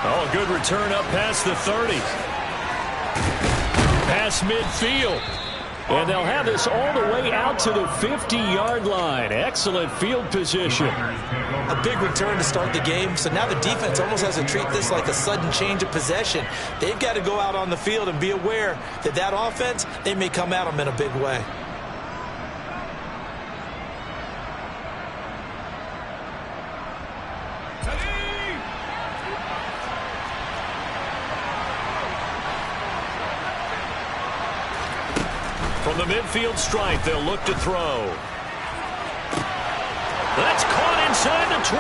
Oh, good return up past the 30. Past midfield. And they'll have this all the way out to the 50-yard line. Excellent field position. A big return to start the game. So now the defense almost has to treat this like a sudden change of possession. They've got to go out on the field and be aware that that offense, they may come at them in a big way. From the midfield stripe, they'll look to throw. That's caught inside the 20.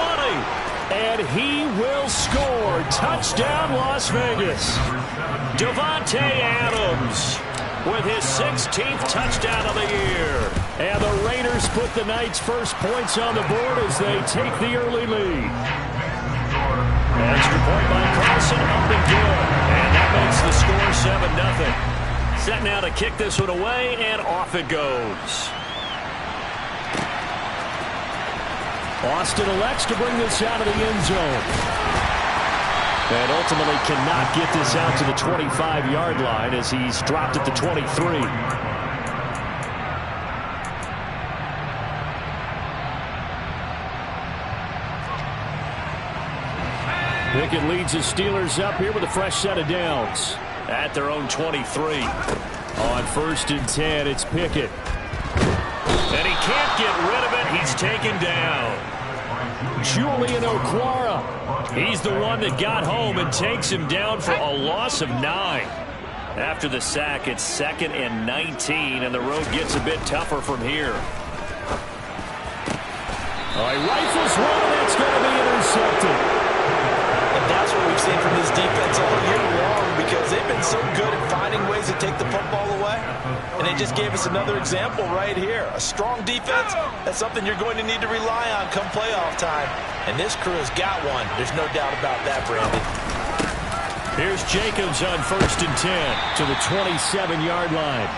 And he will score. Touchdown, Las Vegas. Davante Adams with his 16th touchdown of the year. And the Raiders put the Knights' first points on the board as they take the early lead. Extra point by Carlson, up and good. And that makes the score 7-0. Set now to kick this one away, and off it goes. Austin elects to bring this out of the end zone. And ultimately cannot get this out to the 25-yard line as he's dropped at the 23. Pickett leads the Steelers up here with a fresh set of downs. At their own 23. On 1st and 10, it's Pickett. And he can't get rid of it. He's taken down. Julian Okwara. He's the one that got home and takes him down for a loss of 9. After the sack, it's 2nd and 19, and the road gets a bit tougher from here. All right, rifles one, and it's going to be intercepted. And that's what we've seen from this defense all year long, because they've been so good at finding ways to take the football away. And they just gave us another example right here. A strong defense, that's something you're going to need to rely on come playoff time. And this crew has got one. There's no doubt about that, Brandon. Here's Jacobs on 1st and 10 to the 27-yard line.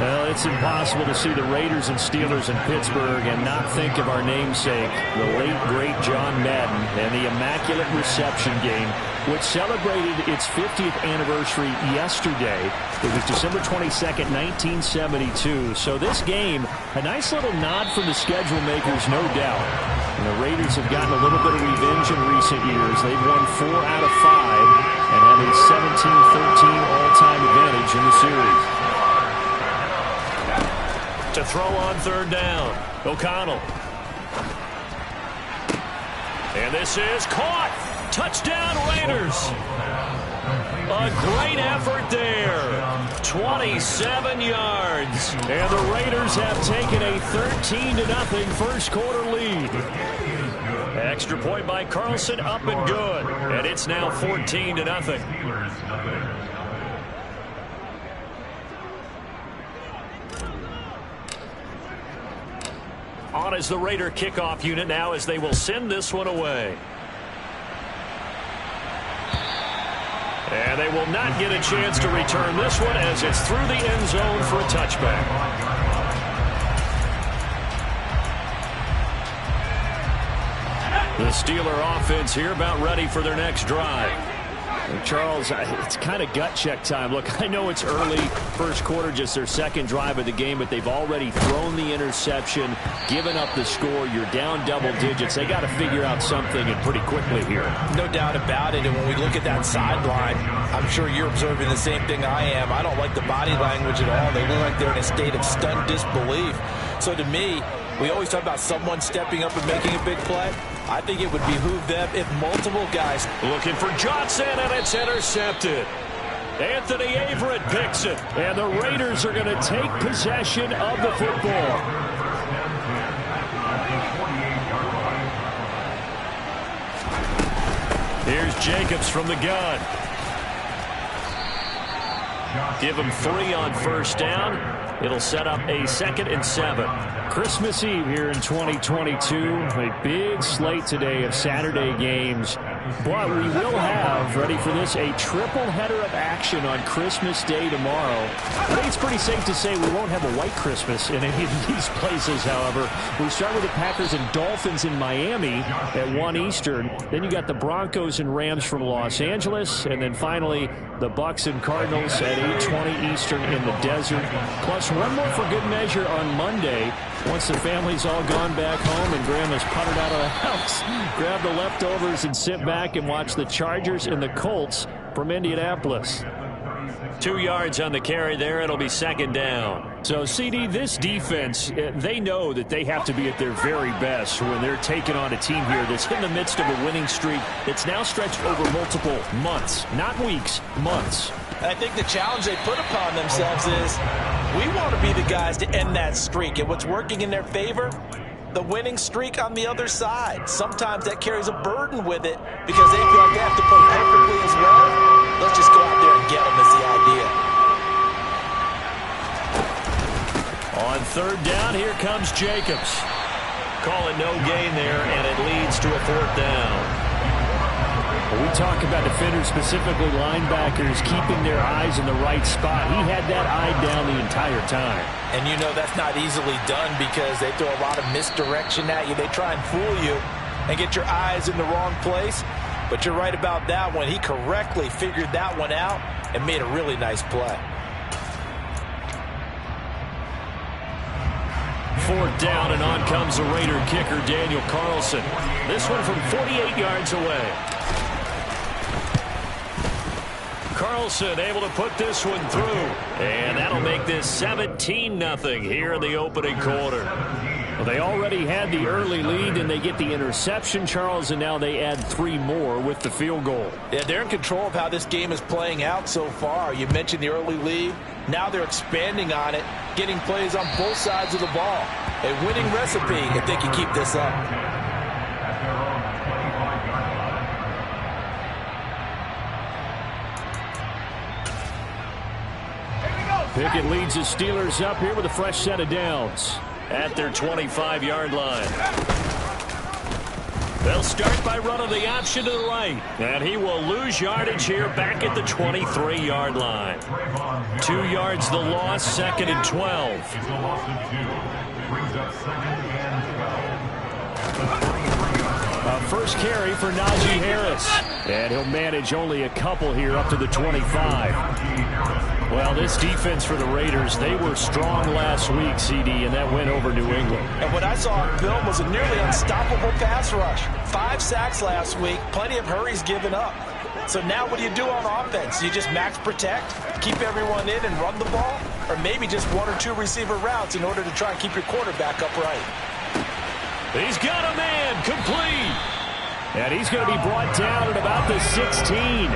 Well, it's impossible to see the Raiders and Steelers in Pittsburgh and not think of our namesake, the late, great John Madden, and the Immaculate Reception game, which celebrated its 50th anniversary yesterday. It was December 22nd, 1972. So this game, a nice little nod from the schedule makers, no doubt. And the Raiders have gotten a little bit of revenge in recent years. They've won 4 out of 5 and have a 17-13 all-time advantage in the series. To throw on 3rd down, O'Connell. And this is caught. Touchdown, Raiders. A great effort there. 27 yards. And the Raiders have taken a 13-0 first quarter lead. Extra point by Carlson, up and good. And it's now 14-0. On is the Raider kickoff unit now as they will send this one away. And they will not get a chance to return this one as it's through the end zone for a touchback. The Steeler offense here about ready for their next drive. And Charles, it's kind of gut check time. Look, I know it's early, first quarter, just their second drive of the game, but they've already thrown the interception, given up the score. You're down double digits. They got to figure out something, and pretty quickly here. No doubt about it. And when we look at that sideline, I'm sure you're observing the same thing I am. I don't like the body language at all. They look like they're in a state of stunned disbelief. So to me, we always talk about someone stepping up and making a big play. I think it would behoove them if multiple guys. Looking for Johnson, and it's intercepted. Anthony Averett picks it, and the Raiders are going to take possession of the football. Here's Jacobs from the gun. Give him 3 on first down. It'll set up a 2nd and 7. Christmas Eve here in 2022. A big slate today of Saturday games. But we will have, ready for this, a triple header of action on Christmas Day tomorrow. I think it's pretty safe to say we won't have a white Christmas in any of these places, however. We start with the Packers and Dolphins in Miami at 1 Eastern. Then you got the Broncos and Rams from Los Angeles. And then finally, the Bucs and Cardinals at 8:20 Eastern in the desert. Plus one more for good measure on Monday. Once the family's all gone back home and Grandma's puttered out of the house, grab the leftovers and sit back and watch the Chargers and the Colts from Indianapolis. 2 yards on the carry there. It'll be second down. So, CD, this defense, they know that they have to be at their very best when they're taking on a team here that's in the midst of a winning streak that's now stretched over multiple months, not weeks, months. I think the challenge they put upon themselves is we want to be the guys to end that streak. And what's working in their favor? The winning streak on the other side. Sometimes that carries a burden with it because they feel like they have to play perfectly as well. Let's just go out there and get them is the idea. On third down, here comes Jacobs. Call it no gain there, and it leads to a fourth down. When we talk about defenders, specifically linebackers, keeping their eyes in the right spot. He had that eye down the entire time. And you know that's not easily done because they throw a lot of misdirection at you. They try and fool you and get your eyes in the wrong place. But you're right about that one. He correctly figured that one out and made a really nice play. Fourth down, and on comes the Raider kicker, Daniel Carlson. This one from 48 yards away. Carlson able to put this one through. And that'll make this 17-0 here in the opening quarter. Well, they already had the early lead, and they get the interception, Charles, and now they add 3 more with the field goal. Yeah, they're in control of how this game is playing out so far. You mentioned the early lead. Now they're expanding on it, getting plays on both sides of the ball. A winning recipe if they can keep this up. Pickett leads the Steelers up here with a fresh set of downs. At their 25-yard line. They'll start by running the option to the right. And he will lose yardage here back at the 23-yard line. 2 yards the loss, second and 12. First carry for Najee Harris. And he'll manage only a couple here up to the 25. Well, this defense for the Raiders, they were strong last week, CD, and that went over New England. And what I saw on film was a nearly unstoppable pass rush. 5 sacks last week, plenty of hurries given up. So now what do you do on offense? You just max protect, keep everyone in and run the ball? Or maybe just 1 or 2 receiver routes in order to try and keep your quarterback upright? He's got a man, complete. And he's going to be brought down at about the 16.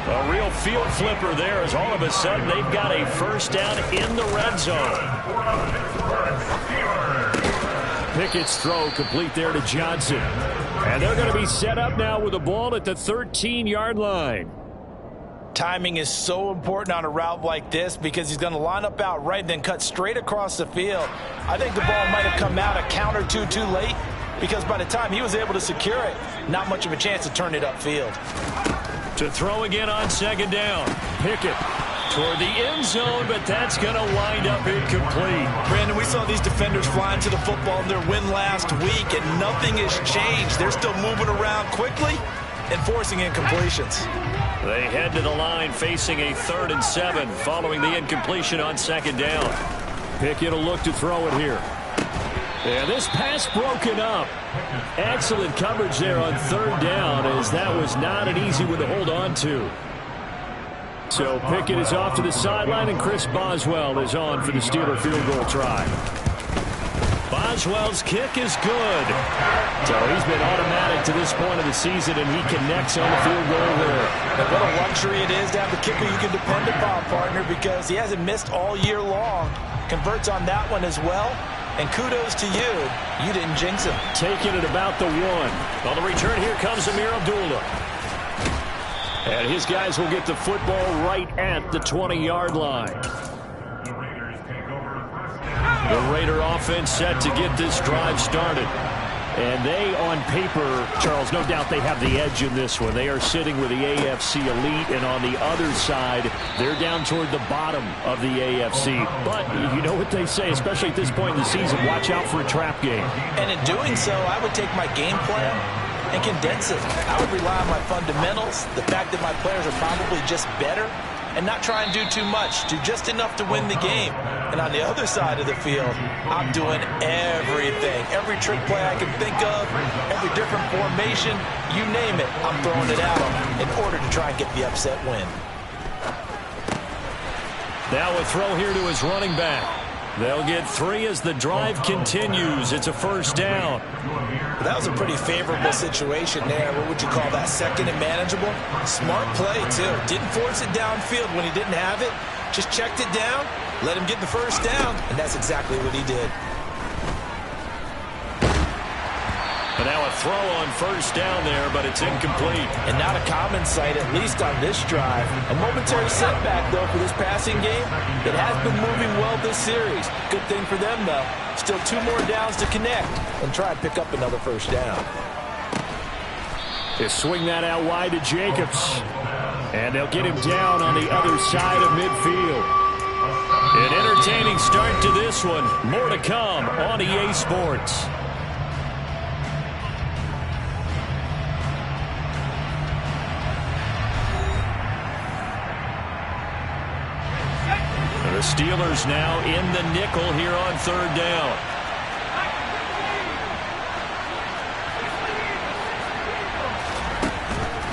A real field flipper there as all of a sudden they've got a first down in the red zone. Pickett's throw complete there to Johnson. And they're going to be set up now with the ball at the 13-yard line. Timing is so important on a route like this because he's going to line up out right and then cut straight across the field. I think the ball might have come out a count or two too late because by the time he was able to secure it, not much of a chance to turn it upfield. To throw again on second down. Pickett toward the end zone, but that's going to wind up incomplete. Brandon, we saw these defenders flying to the football in their win last week, and nothing has changed. They're still moving around quickly and forcing incompletions. They head to the line facing a 3rd and 7 following the incompletion on second down. Pickett will look to throw it here. And this pass broken up. Excellent coverage there on 3rd down, as that was not an easy one to hold on to. So Pickett is off to the sideline, and Chris Boswell is on for the Steeler field goal try. Boswell's kick is good. So he's been automatic to this point of the season, and he connects on the field goal there. And what a luxury it is to have a kicker you can depend upon, partner, because he hasn't missed all year long. Converts on that one as well. And kudos to you. You didn't jinx him. Taking it about the 1. On the return, here comes Amir Abdullah. And his guys will get the football right at the 20-yard line. The Raider offense set to get this drive started. And they, on paper, Charles, no doubt they have the edge in this one. They are sitting with the AFC elite, and on the other side, they're down toward the bottom of the AFC. But you know what they say, especially at this point in the season, watch out for a trap game. And in doing so, I would take my game plan and condense it. I would rely on my fundamentals, the fact that my players are probably just better, and not try and do too much, do just enough to win the game. And on the other side of the field, I'm doing everything. Every trick play I can think of, every different formation, you name it, I'm throwing it out in order to try and get the upset win. Now a throw here to his running back. They'll get 3 as the drive continues. It's a first down. That was a pretty favorable situation there. What would you call that? Second and manageable? Smart play, too. Didn't force it downfield when he didn't have it. Just checked it down, let him get the first down, and that's exactly what he did. And now a throw on first down there, but it's incomplete. And not a common sight, at least on this drive. A momentary setback, though, for this passing game. It has been moving well this series. Good thing for them, though. Still 2 more downs to connect and try and pick up another first down. They swing that out wide to Jacobs. And they'll get him down on the other side of midfield. An entertaining start to this one. More to come on EA Sports. The Steelers now in the nickel here on third down.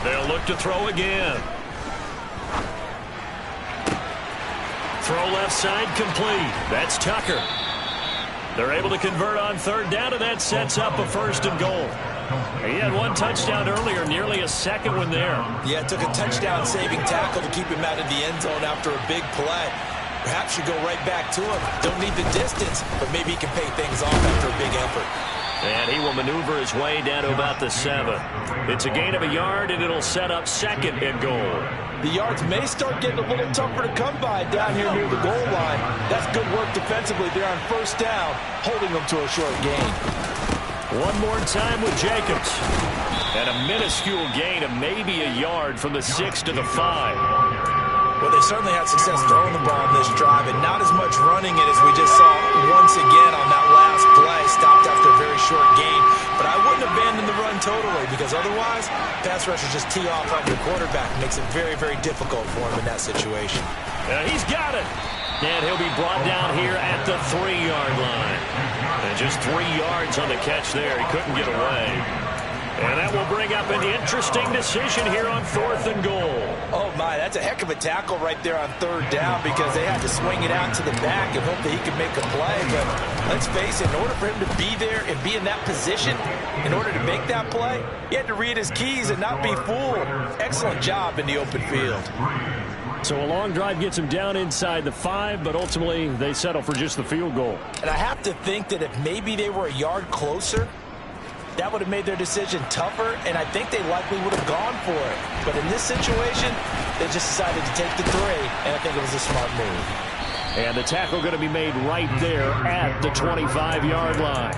They'll look to throw again. Throw left side complete. That's Tucker. They're able to convert on third down, and that sets up a first and goal. He had 1 touchdown earlier, nearly a second one there. Yeah, it took a touchdown-saving tackle to keep him out of the end zone after a big play. Perhaps you go right back to him. Don't need the distance, but maybe he can pay things off after a big effort. And he will maneuver his way down to about the 7. It's a gain of a yard, and it'll set up second and goal. The yards may start getting a little tougher to come by down here near the goal line. That's good work defensively there on first down, holding them to a short gain. One more time with Jacobs. And a minuscule gain of maybe a yard from the 6 to the 5. Well, they certainly had success throwing the ball in this drive, and not as much running it as we just saw once again on that last play. Stopped after a very short gain. But I wouldn't abandon the run totally, because otherwise, pass rushers just tee off on your quarterback. Makes it very, very difficult for him in that situation. He's got it. And he'll be brought down here at the 3-yard line. And just 3 yards on the catch there. He couldn't get away. And that will bring up an interesting decision here on 4th and goal. Oh, my, that's a heck of a tackle right there on third down, because they had to swing it out to the back and hope that he could make a play. But let's face it, in order for him to be there and be in that position, in order to make that play, he had to read his keys and not be fooled. Excellent job in the open field. So a long drive gets him down inside the 5, but ultimately they settle for just the field goal. And I have to think that if maybe they were a yard closer, that would have made their decision tougher, and I think they likely would have gone for it. But in this situation, they just decided to take the 3, and I think it was a smart move. And the tackle going to be made right there at the 25-yard line.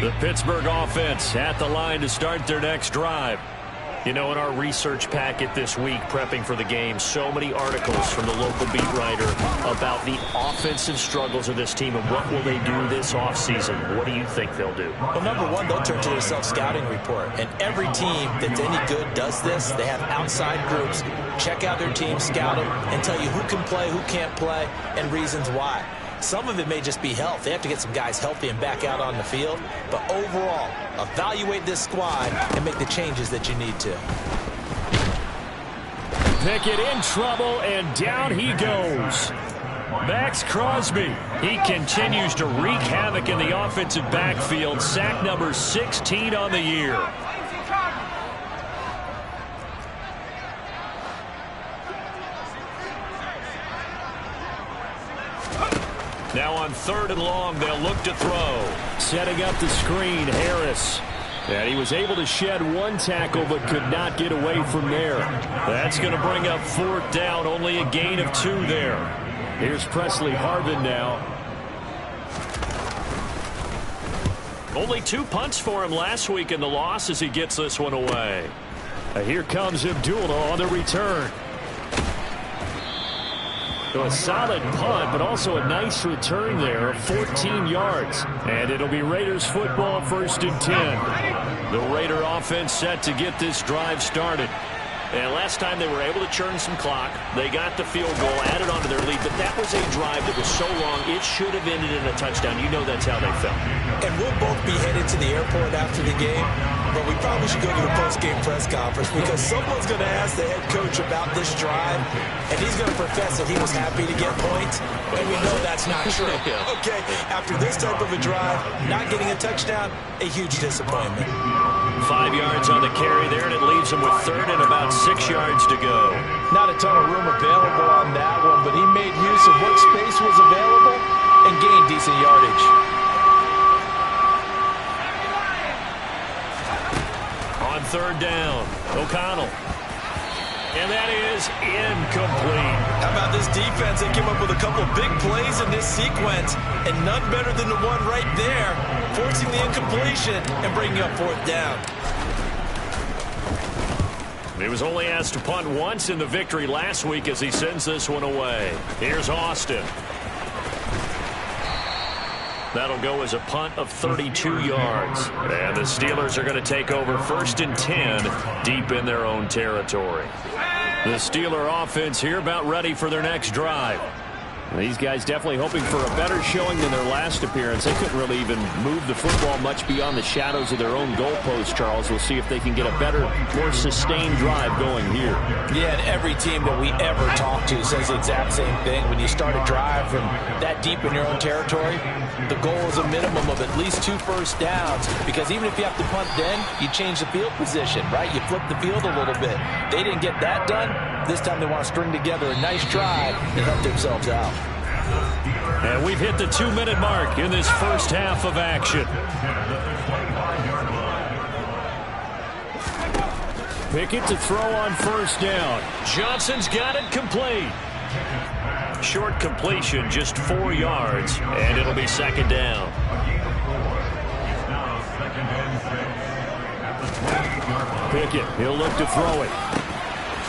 The Pittsburgh offense at the line to start their next drive. You know, in our research packet this week, prepping for the game, so many articles from the local beat writer about the offensive struggles of this team and what will they do this offseason. What do you think they'll do? Well, number one, they'll turn to their self-scouting report. And every team that's any good does this. They have outside groups. Check out their team, scout them, and tell you who can play, who can't play, and reasons why. Some of it may just be health. They have to get some guys healthy and back out on the field. But overall, evaluate this squad and make the changes that you need to. Pickett in trouble, and down he goes. Max Crosby. He continues to wreak havoc in the offensive backfield. Sack number 16 on the year. Now on 3rd and long, they'll look to throw. Setting up the screen, Harris. And he was able to shed 1 tackle but could not get away from there. That's going to bring up 4th down, only a gain of 2 there. Here's Presley Harvin now. Only 2 punts for him last week in the loss as he gets this one away. Here comes Abdullah on the return. So a solid punt, but also a nice return there of 14 yards. And it'll be Raiders football, 1st and 10. The Raider offense set to get this drive started. And last time they were able to churn some clock. They got the field goal, added on to their lead, but that was a drive that was so long, it should have ended in a touchdown. You know that's how they felt. And we'll both be headed to the airport after the game, but we probably should go to the post-game press conference because someone's going to ask the head coach about this drive, and he's going to profess that he was happy to get points, and we know that's not true. Okay, after this type of a drive, not getting a touchdown, a huge disappointment. 5 yards on the carry there, and it leaves him with 3rd and about 6 yards to go. Not a ton of room available on that one, but he made use of what space was available and gained decent yardage. On 3rd down, O'Connell. And that is incomplete. How about this defense? They came up with a couple big plays in this sequence, and none better than the one right there, forcing the incompletion and bringing up 4th down. He was only asked to punt once in the victory last week as he sends this one away. Here's Austin. That'll go as a punt of 32 yards. And the Steelers are going to take over 1st and 10 deep in their own territory. The Steeler offense here about ready for their next drive. These guys definitely hoping for a better showing than their last appearance. They couldn't really even move the football much beyond the shadows of their own goalpost, Charles. We'll see if they can get a better, more sustained drive going here. Yeah, and every team that we ever talk to says the exact same thing. When you start a drive from that deep in your own territory, the goal is a minimum of at least 2 first downs, because even if you have to punt then, you change the field position, right? You flip the field a little bit. They didn't get that done. This time they want to string together a nice drive and help themselves out. And we've hit the 2-minute mark in this first half of action. Pickett to throw on 1st down. Johnson's got it complete. Short completion, just 4 yards, and it'll be 2nd down. Pickett, he'll look to throw it.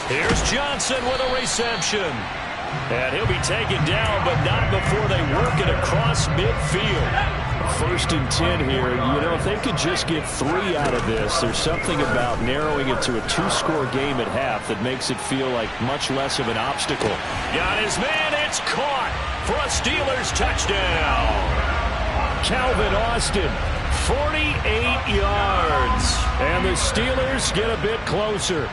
Here's Johnson with a reception. And he'll be taken down, but not before they work it across midfield. 1st and 10 here. You know, if they could just get 3 out of this, there's something about narrowing it to a 2-score game at half that makes it feel like much less of an obstacle. Got his man. It's caught for a Steelers touchdown. Calvin Austin, 48 yards. And the Steelers get a bit closer.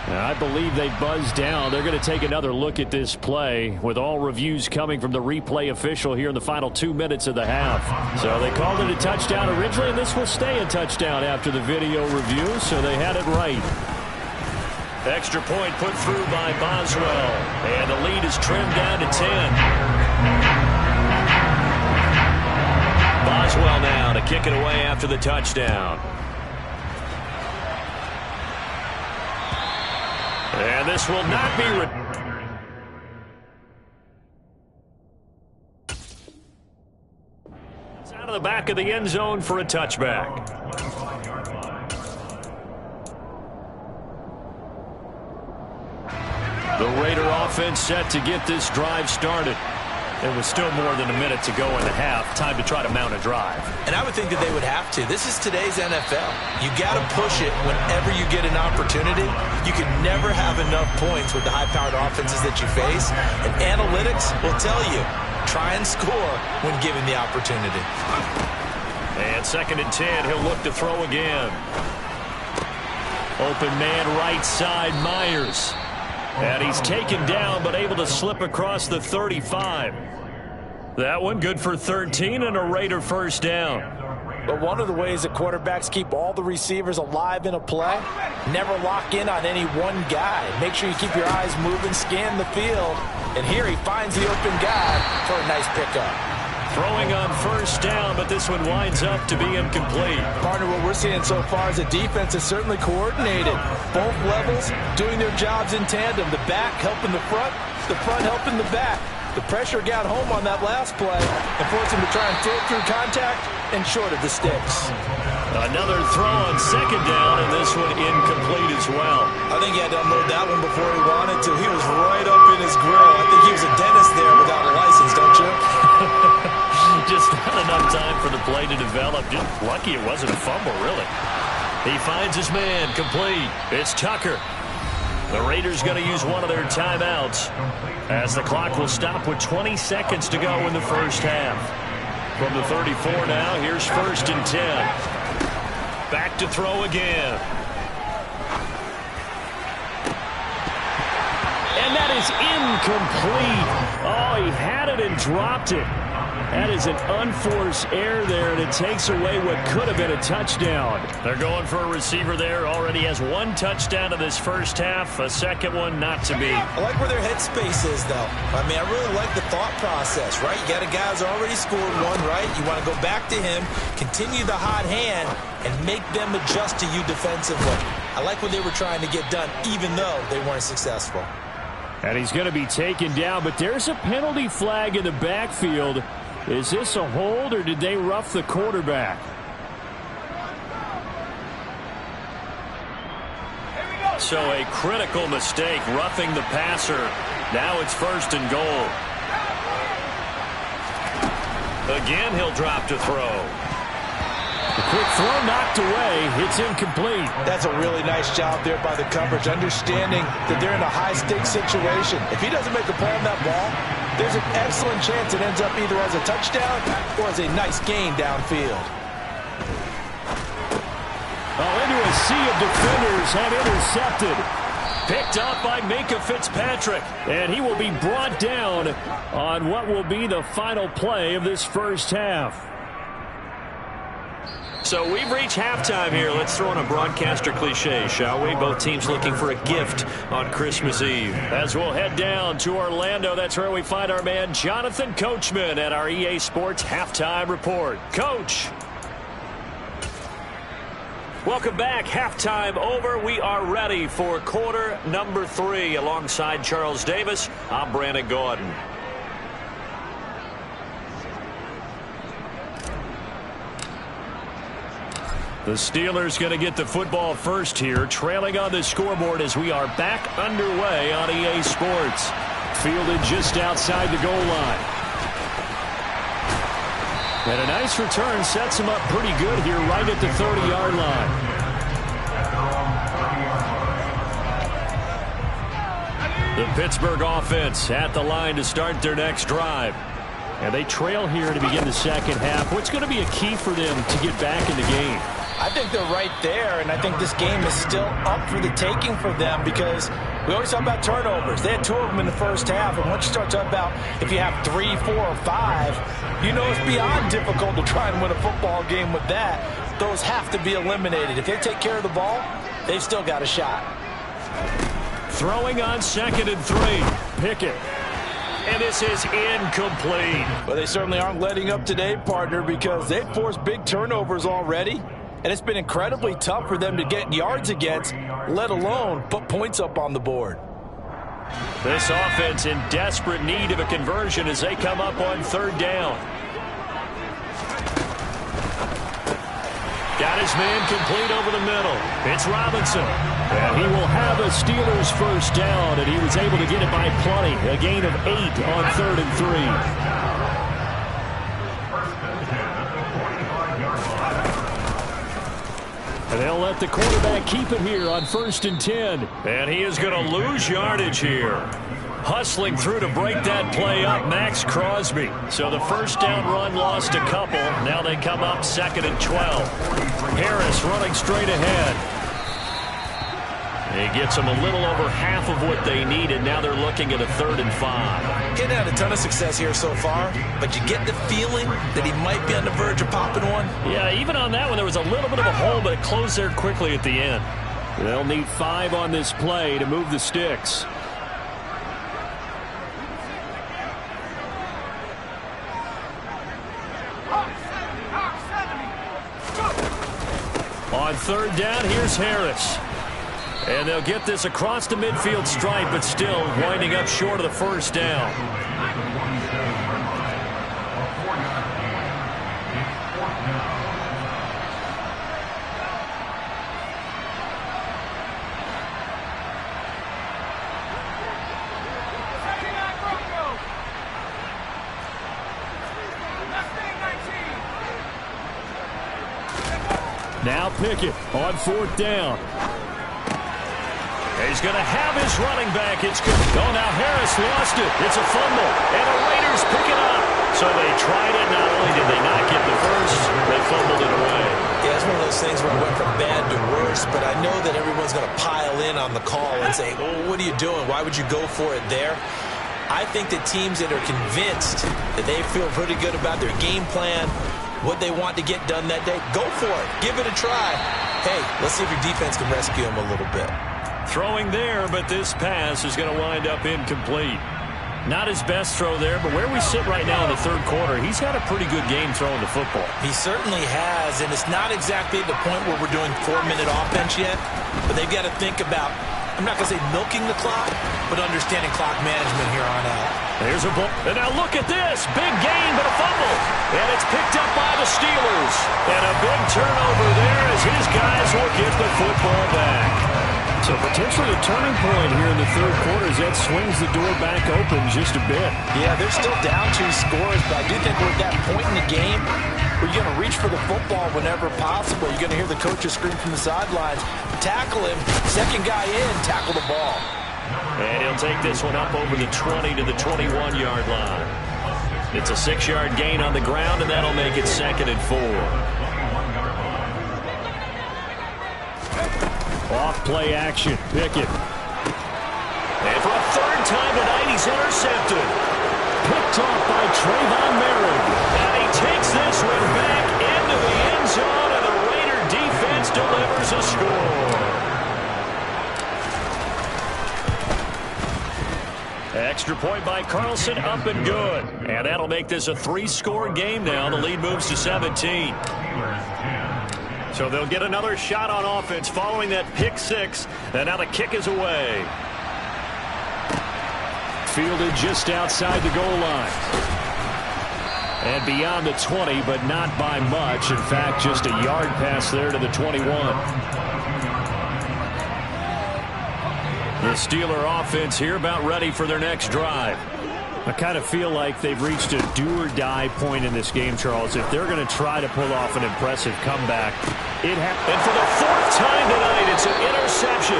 I believe they buzzed down. They're going to take another look at this play with all reviews coming from the replay official here in the final 2 minutes of the half. So they called it a touchdown originally, and this will stay a touchdown after the video review, so they had it right. Extra point put through by Boswell, and the lead is trimmed down to 10. Boswell now to kick it away after the touchdown. And this will not be it's out of the back of the end zone for a touchback. The Raider offense set to get this drive started. There was still more than a minute to go in the half. Time to try to mount a drive. And I would think that they would have to. This is today's NFL. You got to push it whenever you get an opportunity. You can never have enough points with the high-powered offenses that you face. And analytics will tell you, try and score when given the opportunity. And 2nd and 10, he'll look to throw again. Open man right side, Myers. And he's taken down, but able to slip across the 35. That one good for 13 and a Raider 1st down. But one of the ways that quarterbacks keep all the receivers alive in a play, never lock in on any one guy. Make sure you keep your eyes moving, scan the field. And here he finds the open guy for a nice pickup. Throwing on 1st down, but this one winds up to be incomplete. Partner, what we're seeing so far is the defense is certainly coordinated. Both levels doing their jobs in tandem. The back helping the front helping the back. The pressure got home on that last play and forced him to try and throw through contact. and short of the sticks. Another throw on second down, and this one incomplete as well. I think he had to unload that one before he wanted to. He was right up in his grill. I think he was a dentist there without a license, don't you? Just not enough time for the play to develop. Just lucky it wasn't a fumble, really. He finds his man, complete. It's Tucker. The Raiders going to use one of their timeouts as the clock will stop with 20 seconds to go in the first half. From the 34 now, here's 1st and 10. Back to throw again. And that is incomplete. Oh, he had it and dropped it. That is an unforced error there, and it takes away what could have been a touchdown. They're going for a receiver there. Already has one touchdown in this first half. A second one not to be. I like where their headspace is, though. I mean, I really like the thought process, right? You got a guy who's already scored one, right? You want to go back to him, continue the hot hand, and make them adjust to you defensively. I like what they were trying to get done, even though they weren't successful. And he's going to be taken down, but there's a penalty flag in the backfield. Is this a hold, or did they rough the quarterback? So a critical mistake, roughing the passer. Now it's 1st and goal. Again, he'll drop to throw. The quick throw knocked away. It's incomplete. That's a really nice job there by the coverage, understanding that they're in a high-stakes situation. If he doesn't make a play on that ball, there's an excellent chance it ends up either as a touchdown or as a nice gain downfield. Oh, into a sea of defenders and intercepted. Picked up by Minkah Fitzpatrick. And he will be brought down on what will be the final play of this first half. So we've reached halftime here. Let's throw in a broadcaster cliche, shall we? Both teams looking for a gift on Christmas Eve. As we'll head down to Orlando, that's where we find our man Jonathan Coachman at our EA Sports Halftime Report. Coach. Welcome back. Halftime over. We are ready for quarter number 3. Alongside Charles Davis, I'm Brandon Gaudin. The Steelers going to get the football first here, trailing on the scoreboard as we are back underway on EA Sports. Fielded just outside the goal line. And a nice return sets him up pretty good here right at the 30-yard line. The Pittsburgh offense at the line to start their next drive. And they trail here to begin the second half. What's going to be a key for them to get back in the game? I think they're right there, and I think this game is still up for the taking for them because we always talk about turnovers. They had 2 of them in the first half, and once you start talking about if you have 3, 4, or 5, you know it's beyond difficult to try and win a football game with that. Those have to be eliminated. If they take care of the ball, they've still got a shot. Throwing on 2nd and 3. Pickett. And this is incomplete. Well, they certainly aren't letting up today, partner, because they've forced big turnovers already. And it's been incredibly tough for them to get yards against, let alone put points up on the board. This offense in desperate need of a conversion as they come up on 3rd down. Got his man complete over the middle. It's Robinson. And he will have a Steelers first down, and he was able to get it by plenty. A gain of 8 on 3rd and 3. And they'll let the quarterback keep it here on 1st and 10. And he is going to lose yardage here. Hustling through to break that play up, Max Crosby. So the first down run lost a couple. Now they come up 2nd and 12. Harris running straight ahead. He gets them a little over half of what they needed. Now they're looking at a 3rd and 5. Getting had a ton of success here so far, but you get the feeling that he might be on the verge of popping one. Yeah, even on that one, there was a little bit of a hole, but it closed there quickly at the end. They'll need 5 on this play to move the sticks. On 3rd down, here's Harris. And they'll get this across the midfield stripe, but still winding up short of the first down. Now Pickett on 4th down. He's going to have his running back. It's good. Oh, now Harris lost it. It's a fumble. And the Raiders pick it up. So they tried it. Not only did they not get the first, they fumbled it away. Yeah, it's one of those things where I went from bad to worse, but I know that everyone's going to pile in on the call and say, oh, what are you doing? Why would you go for it there? I think that teams that are convinced that they feel pretty good about their game plan, what they want to get done that day, go for it. Give it a try. Hey, let's see if your defense can rescue them a little bit. Throwing there, but this pass is going to wind up incomplete. Not his best throw there, but where we sit right now in the third quarter, he's had a pretty good game throwing the football. He certainly has, and it's not exactly at the point where we're doing 4-minute offense yet, but they've got to think about, I'm not going to say milking the clock, but understanding clock management here on out. There's a ball. And now look at this. Big gain, but a fumble. And it's picked up by the Steelers. And a big turnover there as his guys will get the football back. So potentially a turning point here in the third quarter as that swings the door back open just a bit. Yeah, they're still down 2 scores, but I do think we're at that point in the game where you're going to reach for the football whenever possible. You're going to hear the coaches scream from the sidelines, tackle him, second guy in, tackle the ball. And he'll take this one up over the 20 to the 21-yard line. It's a 6-yard gain on the ground, and that'll make it 2nd and 4. Off play action. Pickett. And for a 3rd time tonight, he's intercepted. Picked off by Trayvon Merrick. And he takes this one back into the end zone, and the Raider defense delivers a score. Extra point by Carlson, up and good. And that'll make this a 3-score game now. The lead moves to 17. So they'll get another shot on offense following that pick 6. And now the kick is away. Fielded just outside the goal line. And beyond the 20, but not by much. In fact, just a yard pass there to the 21. The Steeler offense here about ready for their next drive. I kind of feel like they've reached a do-or-die point in this game, Charles. If they're going to try to pull off an impressive comeback, and for the 4th time tonight, it's an interception.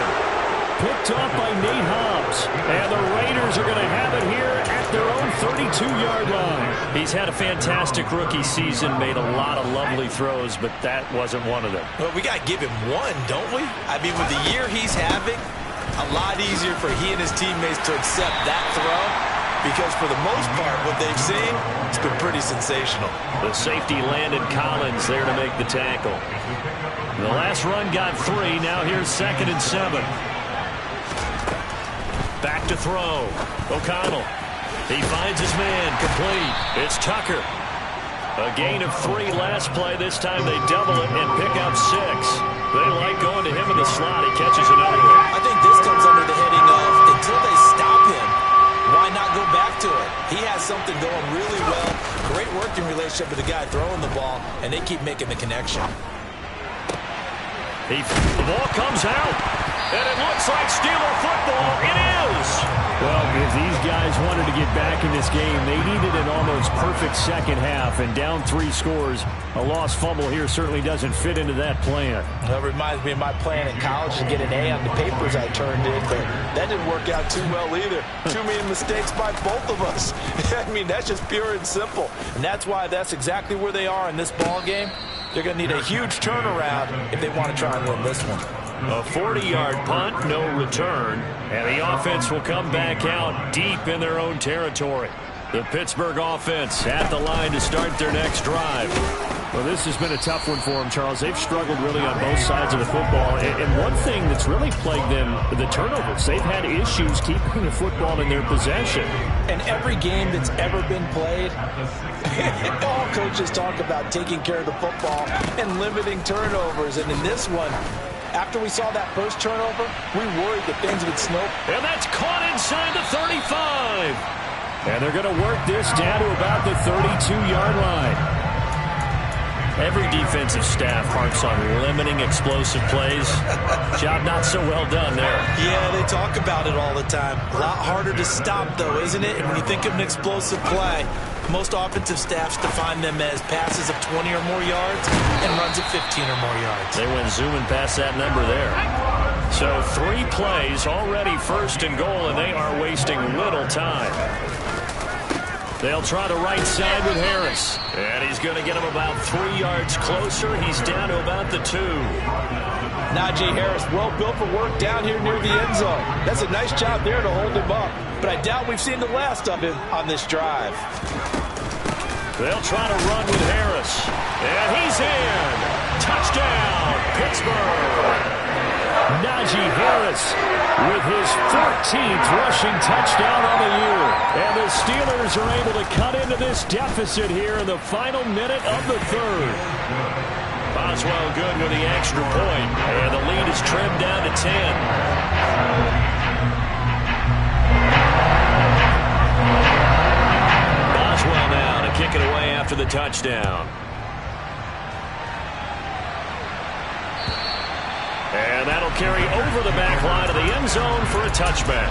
Picked off by Nate Hobbs. And the Raiders are going to have it here at their own 32-yard line. He's had a fantastic rookie season, made a lot of lovely throws, but that wasn't one of them. Well, we got to give him one, don't we? I mean, with the year he's having, a lot easier for he and his teammates to accept that throw. Because for the most part, what they've seen, it's been pretty sensational. The safety Landon Collins there to make the tackle. The last run got 3. Now here's 2nd and 7. Back to throw. O'Connell. He finds his man. Complete. It's Tucker. A gain of 3 last play. This time they double it and pick up 6. They like going to him in the slot. He catches another one. I think this comes under the heading of until they stop him, why not go back to it? He has something going really well. Great working relationship with the guy throwing the ball, and they keep making the connection. The ball comes out, and it looks like Steeler football. It is. Well, if these guys wanted to get back in this game, they needed an almost perfect second half, and down 3 scores. A lost fumble here certainly doesn't fit into that plan. That reminds me of my plan in college to get an A on the papers I turned in, but that didn't work out too well either. Too many mistakes by both of us. I mean, that's just pure and simple. And that's why that's exactly where they are in this ball game. They're going to need a huge turnaround if they want to try and win this one. A 40-yard punt, no return, and the offense will come back out deep in their own territory. The Pittsburgh offense at the line to start their next drive. Well, this has been a tough one for them, Charles. They've struggled really on both sides of the football. And one thing that's really plagued them, the turnovers. They've had issues keeping the football in their possession. And every game that's ever been played, all coaches talk about taking care of the football and limiting turnovers. And in this one, after we saw that first turnover, we worried that things would snow. And that's caught inside the 35. And they're going to work this down to about the 32-yard line. Every defensive staff harps on limiting explosive plays. Job not so well done there. Yeah, they talk about it all the time. A lot harder to stop, though, isn't it? And when you think of an explosive play, most offensive staffs define them as passes of 20 or more yards and runs of 15 or more yards. They went zooming past that number there. So 3 plays already first and goal, and they are wasting little time. They'll try the right side with Harris. And he's going to get him about 3 yards closer. He's down to about the 2. Najee Harris, well built for work down here near the end zone. That's a nice job there to hold him up. But I doubt we've seen the last of him on this drive. They'll try to run with Harris. And he's in. Touchdown, Pittsburgh. Najee Harris with his 14th rushing touchdown on the year. And the Steelers are able to cut into this deficit here in the final minute of the third. Boswell good with the extra point. And the lead is trimmed down to 10. Boswell now to kick it away after the touchdown. And that'll carry over the back line of the end zone for a touchback.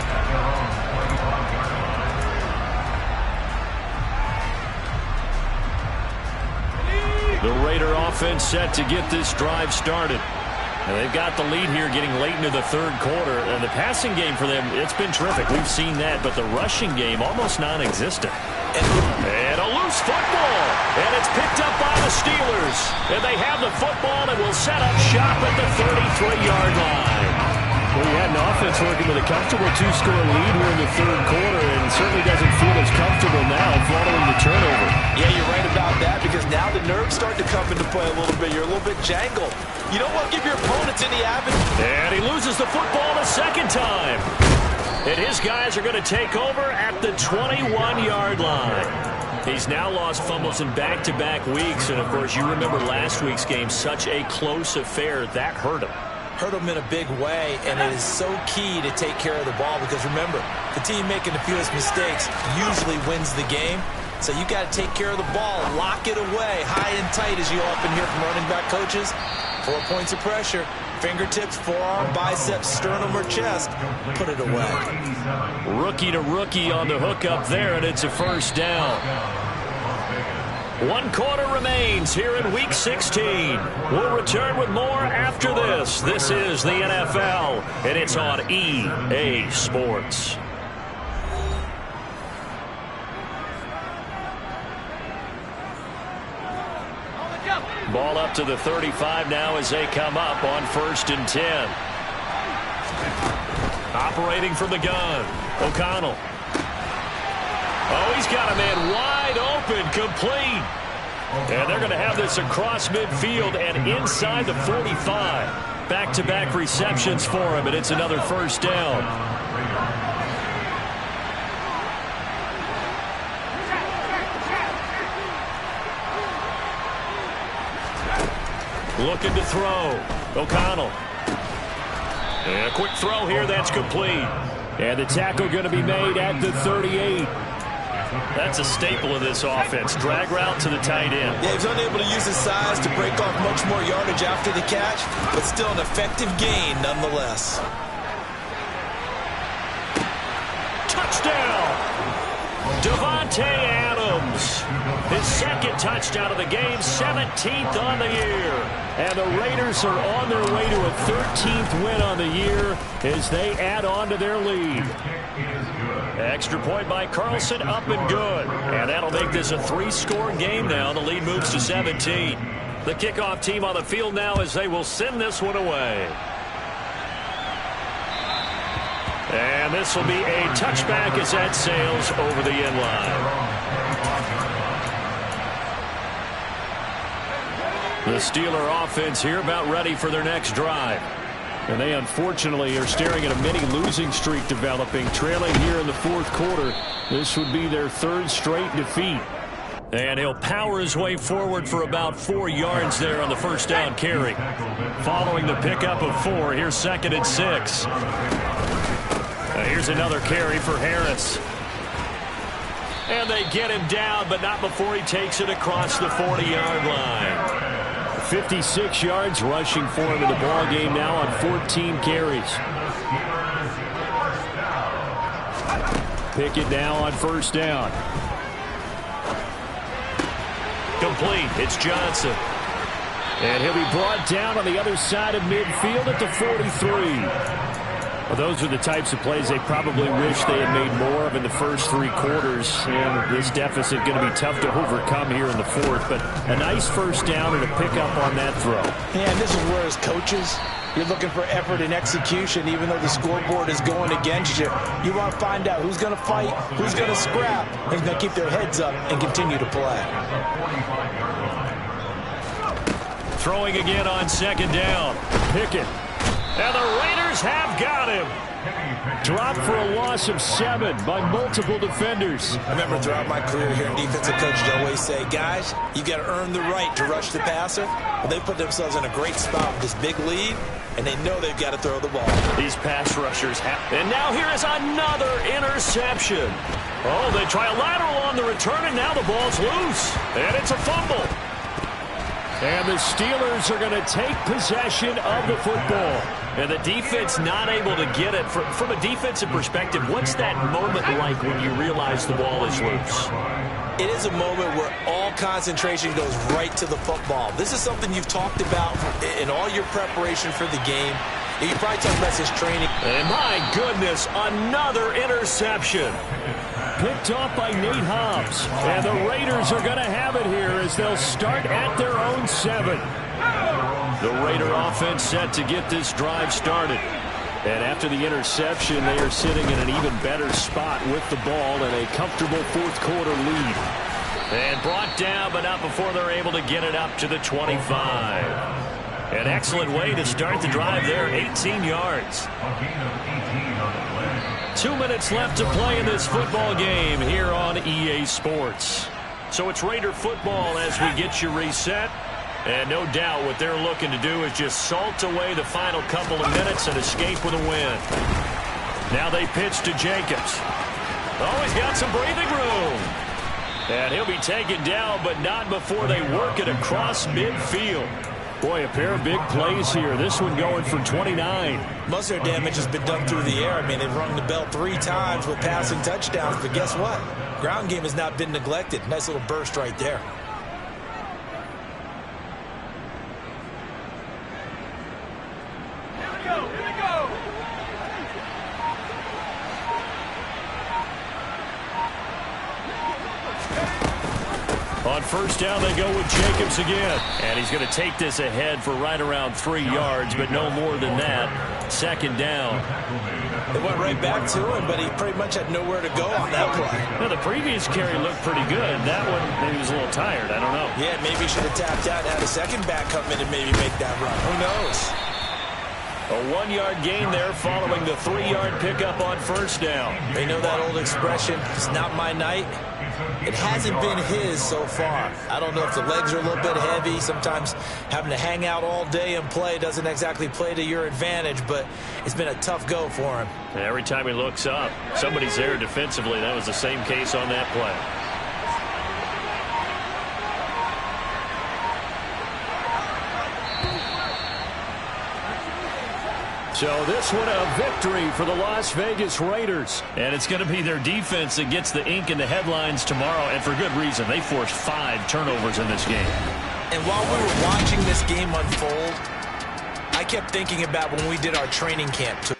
The Raider offense set to get this drive started. And they've got the lead here getting late into the third quarter. And the passing game for them, it's been terrific. We've seen that, but the rushing game almost non-existent. And a loose football. And it's picked up by the Steelers. And they have the football and will set up shop at the 33-yard line. Well, you had an offense working with a comfortable 2-score lead here in the third quarter, and certainly doesn't feel as comfortable now following the turnover. Yeah, you're right about that, because now the nerves start to come into play a little bit. You're a little bit jangled. You don't want to give your opponents any avenue. And he loses the football the second time. And his guys are going to take over at the 21-yard line. He's now lost fumbles in back-to-back weeks, and of course you remember last week's game, such a close affair. That hurt him. Hurt him in a big way, and it is so key to take care of the ball, because remember, the team making the fewest mistakes usually wins the game. So you got to take care of the ball, lock it away, high and tight, as you often hear from running back coaches. 4 points of pressure, fingertips, forearm, biceps, sternum, or chest. Put it away. Rookie to rookie on the hook up there, and it's a first down. 1 quarter remains here in Week 16. We'll return with more after this. This is the NFL, and it's on EA Sports. Ball up to the 35 now as they come up on 1st and 10. Operating from the gun, O'Connell. Oh, he's got a man wide open, complete. And they're going to have this across midfield and inside the 45. Back-to-back receptions for him, and it's another first down. Looking to throw. O'Connell. And a quick throw here, that's complete. And the tackle going to be made at the 38. That's a staple of this offense. Drag route to the tight end. Yeah, he was unable to use his size to break off much more yardage after the catch, but still an effective gain nonetheless. Touchdown! Davante Adams. His second touchdown of the game, 17th on the year. And the Raiders are on their way to a 13th win on the year as they add on to their lead. Extra point by Carlson, up and good. And that'll make this a 3-score game now. The lead moves to 17. The kickoff team on the field now as they will send this one away. And this will be a touchback as that sails over the end line. The Steeler offense here about ready for their next drive. And they unfortunately are staring at a mini losing streak developing, trailing here in the fourth quarter. This would be their 3rd straight defeat. And he'll power his way forward for about 4 yards there on the first down carry. Following the pickup of 4, here's 2nd and 6. Here's another carry for Harris. And they get him down, but not before he takes it across the 40-yard line. 56 yards rushing for him in the ball game now on 14 carries. Pickett now on first down. Complete. It's Johnson. And he'll be brought down on the other side of midfield at the 43. Well, those are the types of plays they probably wish they had made more of in the first 3 quarters. And this deficit going to be tough to overcome here in the 4th. But a nice first down and a pickup on that throw. Yeah, and this is where as coaches, you're looking for effort and execution, even though the scoreboard is going against you. You want to find out who's going to fight, who's going to scrap, and who's going to keep their heads up and continue to play. Throwing again on second down. Pickett. And the Raiders have got him. Dropped for a loss of 7 by multiple defenders. I remember throughout my career here in defensive coach, they always say, guys, you got to earn the right to rush the passer. Well, they put themselves in a great spot with this big lead, and they know they've got to throw the ball. These pass rushers have. And now here is another interception. Oh, they try a lateral on the return, and now the ball's loose. And it's a fumble. And the Steelers are going to take possession of the football. And the defense not able to get it. From a defensive perspective, what's that moment like when you realize the ball is loose? It is a moment where all concentration goes right to the football. This is something you've talked about in all your preparation for the game. You probably talked about his training. And my goodness, another interception. Picked off by Nate Hobbs. And the Raiders are going to have it here as they'll start at their own 7. The Raider offense set to get this drive started. And after the interception, they are sitting in an even better spot with the ball and a comfortable 4th quarter lead. And brought down, but not before they're able to get it up to the 25. An excellent way to start the drive there, 18 yards. 2 minutes left to play in this football game here on EA Sports. So it's Raider football as we get you reset. And no doubt what they're looking to do is just salt away the final couple of minutes and escape with a win. Now they pitch to Jacobs. Oh, he's got some breathing room. And he'll be taken down, but not before they work it across midfield. Boy, a pair of big plays here. This one going for 29. Most of their damage has been done through the air. I mean, they've rung the bell 3 times with passing touchdowns. But guess what? Ground game has not been neglected. Nice little burst right there. On first down, they go with Jacobs again. And he's going to take this ahead for right around 3 yards, but no more than that. Second down. They went right back to him, but he pretty much had nowhere to go on that play. Now, the previous carry looked pretty good. That one, maybe he was a little tired. I don't know. Yeah, maybe he should have tapped out and had a second back come in and maybe make that run. Who knows? A 1-yard gain there following the 3-yard pickup on first down. They know that old expression, it's not my night. It hasn't been his so far. I don't know if the legs are a little bit heavy. Sometimes having to hang out all day and play doesn't exactly play to your advantage, but it's been a tough go for him. And every time he looks up, somebody's there defensively. That was the same case on that play. So this one a victory for the Las Vegas Raiders. And it's going to be their defense that gets the ink in the headlines tomorrow, and for good reason. They forced 5 turnovers in this game. And while we were watching this game unfold, I kept thinking about when we did our training camp tour.